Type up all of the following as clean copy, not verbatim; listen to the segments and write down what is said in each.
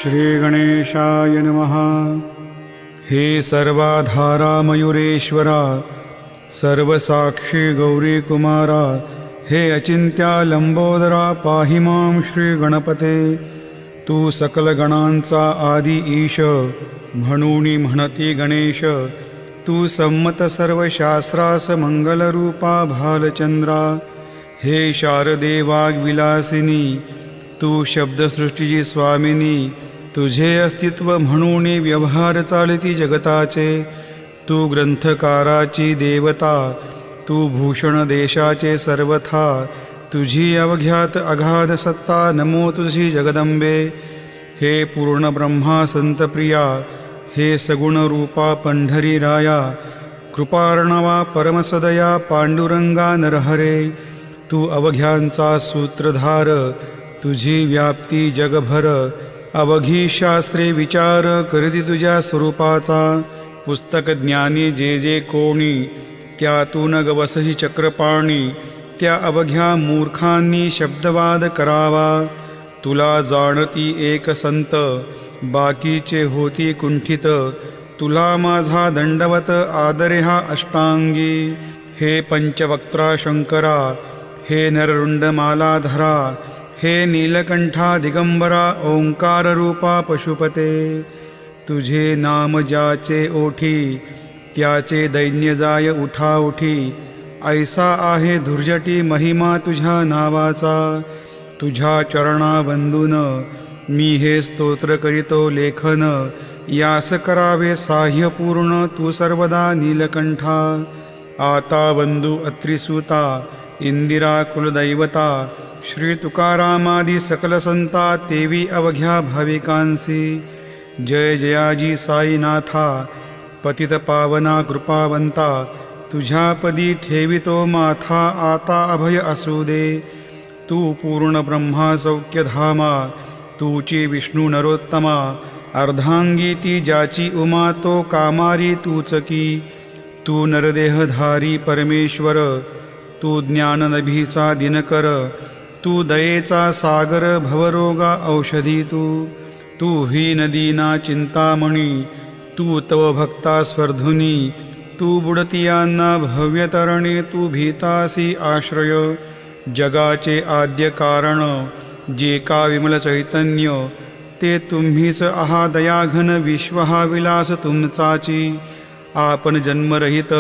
श्रीगणेशाय नमः। हे सर्वाधारा मयुरेश्वरा, सर्वसाक्षी गौरीकुमारा, हे अचिंत्या लंबोदरा, पाहि मां श्रीगणपते। तू सकल गणांचा आदी ईश, म्हणून म्हणती गणेश। तू संमत सर्व शास्त्रास मंगलरूपा भालचंद्रा। हे शारदे वाग्विलासिनी, तू शब्दसृष्टीची स्वामिनी। तुझे अस्तित्व म्हणून व्यवहार चालती जगताचे। तू ग्रंथकाराची देवता, तू भूषण देशाचे सर्वथा। तुझी अवघ्यात अगाध सत्ता, नमो तुझी जगदंबे। हे पूर्ण ब्रह्मा संतप्रिया, हे सगुण रूपा पंढरी राया। कृपार्णवा परमसदया, पांडुरंगा नरहरे। तू अवघ्यांचा सूत्रधार, तुझी व्याप्ती जगभर। अवघी शास्त्रे विचार, करती तुझ्या स्वरूपाचा। पुस्तक ज्ञानी जे जे कोणी, त्यातून गवसशी चक्रपाणी। त्या अवघ्या मूर्खांनी शब्दवाद करावा। तुला जाणती एक संत, बाकीचे होती कुंठित। तुला माझा दंडवत आदरे हा अष्टांगी। हे पंचवक्त्रा शंकरा, हे नररुंड मालाधरा। हे नीलकंठा दिगंबरा, ओंकार रूपा पशुपते। तुझे नाम ज्याचे ओठी, त्याचे दैन्य जाय उठा उठी। ऐसा आहे धुर्जटी महिमा तुझ्या नावाचा। तुझ्या चरणा वंदून मी हे स्तोत्र करीतो लेखन। यास करावे साह्य पूर्ण, तू सर्वदा नीलकंठा। आता वंदू अत्रिसूता, इंदिरा कुलदैवता। श्री तुकारामादी सकल संता, तेवी अवघ्या भाविकांसी। जय जयाजी साईनाथा, पतित पावना कृपावंता। तुझ्या पदी ठेवितो माथा, आता अभय असू दे। तू पूर्ण ब्रह्मा सौख्यधामा, तूची विष्णू नरोत्तमा। अर्धांगी ती ज्याची उमा, तो कामारी तूच की। तू नरदेहधारी परमेश्वर, तू ज्ञाननभीचा दिनकर। तू दयेचा सागर, भवरोगा औषधी तू। तू ही नदीना चिंतामणी, तू तव भक्ता स्वर्धुनी। तू बुडतियांना भव्यतरणे, तू भीतासी आश्रय। जगाचे आद्य कारण, जे का विमल चैतन्य। ते तुम्हीच आहा दयाघन, विश्व हा विलास तुमचाची। आपण जन्मरहित,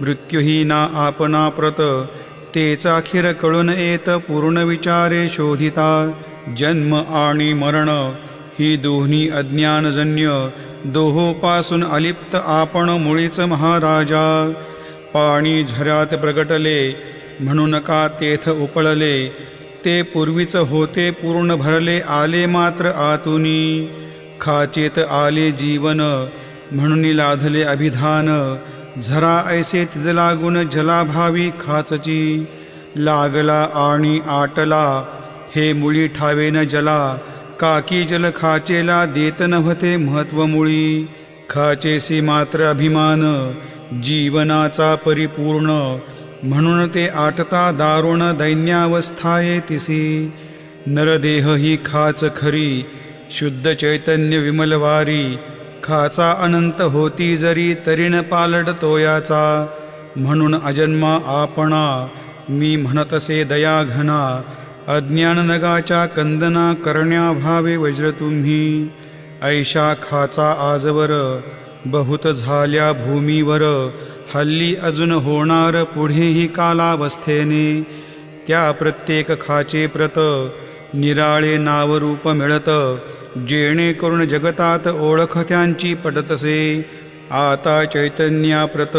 मृत्यूहीना आपणा प्रत। तेच अखेर कळून येत, पूर्ण विचारे शोधिता। जन्म आणि मरण ही दोन्ही अज्ञानजन्य। दोहोपासून अलिप्त आपण मुळीच महाराजा। पाणी झऱ्यात प्रगटले, म्हणून का तेथ उपळले। ते पूर्वीच होते पूर्ण भरले, आले मात्र आतुनी। खाचेत आले जीवन, म्हणून लाधले अभिधान। झरा ऐसे तिज लागून, जलाभावी खाचची। लागला आणि आटला, हे मुळी ठावेन जला। काकी जल खाचेला, देत नव्हते महत्व मुळी। खाचेसी मात्र अभिमान, जीवनाचा परिपूर्ण। म्हणून ते आटता दारुण, दैन्यावस्थाये तिसी। नरदेह ही खाच खरी, शुद्ध चैतन्य विमलवारी। खाचा अनंत होती जरी, तरी न पालटतो याचा। म्हणून अजन्मा आपणा, मी म्हणतसे दयाघना। अज्ञान नगाच्या कंदना, करण्याभावे वज्र तुम्ही। ऐशा खाचा आजवर, बहुत झाल्या भूमीवर। हल्ली अजून होणार, पुढेही कालावस्थेने। त्या प्रत्येक खाचे प्रत, निराळे नावरूप मिळत। जेणेकरून जगतात ओळख त्यांची पटतसे। आता चैतन्याप्रत,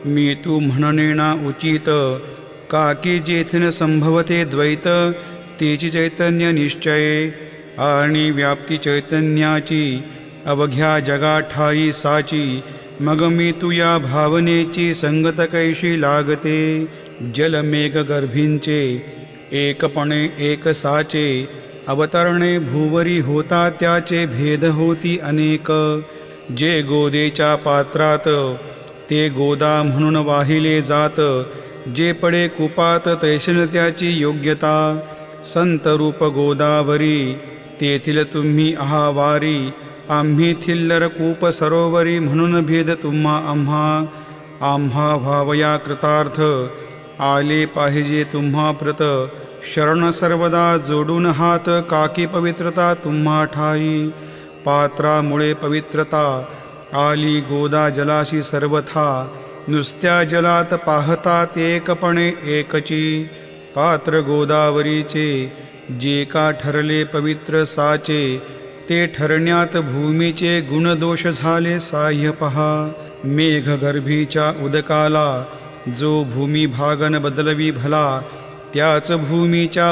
मी तू म्हणणेना उचित। काकी जेथेन संभवते द्वैत, तेची चैतन्य निश्चये। आणि व्याप्ती चैतन्याची, अवघ्या जगा ठाई साची। मग मी तुया भावनेची, संगत कैशी लागते। जलमेघ गर्भींचे, एकपणे एक साचे। अवतरणे भूवरी होता, त्याचे भेद होती अनेक। जे गोदेच्या पात्रात, ते गोदा म्हणून वाहिले जात। जे पडे कुपात, तैशन त्याची योग्यता। संत रूप गोदावरी, तेथील तुम्ही आहा वारी, आम्ही थिल्लर कूप सरोवरी, म्हणून भेद तुम्हा आम्हा व्हावया कृतार्थ, आले पाहिजे तुम्हा प्रत, शरण सर्वदा जोडून हात, काकी पवित्रता तुम्हा ठाई, पात्रामुळे पवित्रता आली गोदा जलाशी सर्वथा, नुसत्या जलात पाहतात एकपणे एकची, पात्र गोदावरीचे जे का ठरले पवित्र साचे, ते ठरण्यात भूमीचे गुणदोष झाले साह्य पहा, मेघगर्भीच्या उदकाला जो भूमी भागन बदलवी भला, त्याच भूमीच्या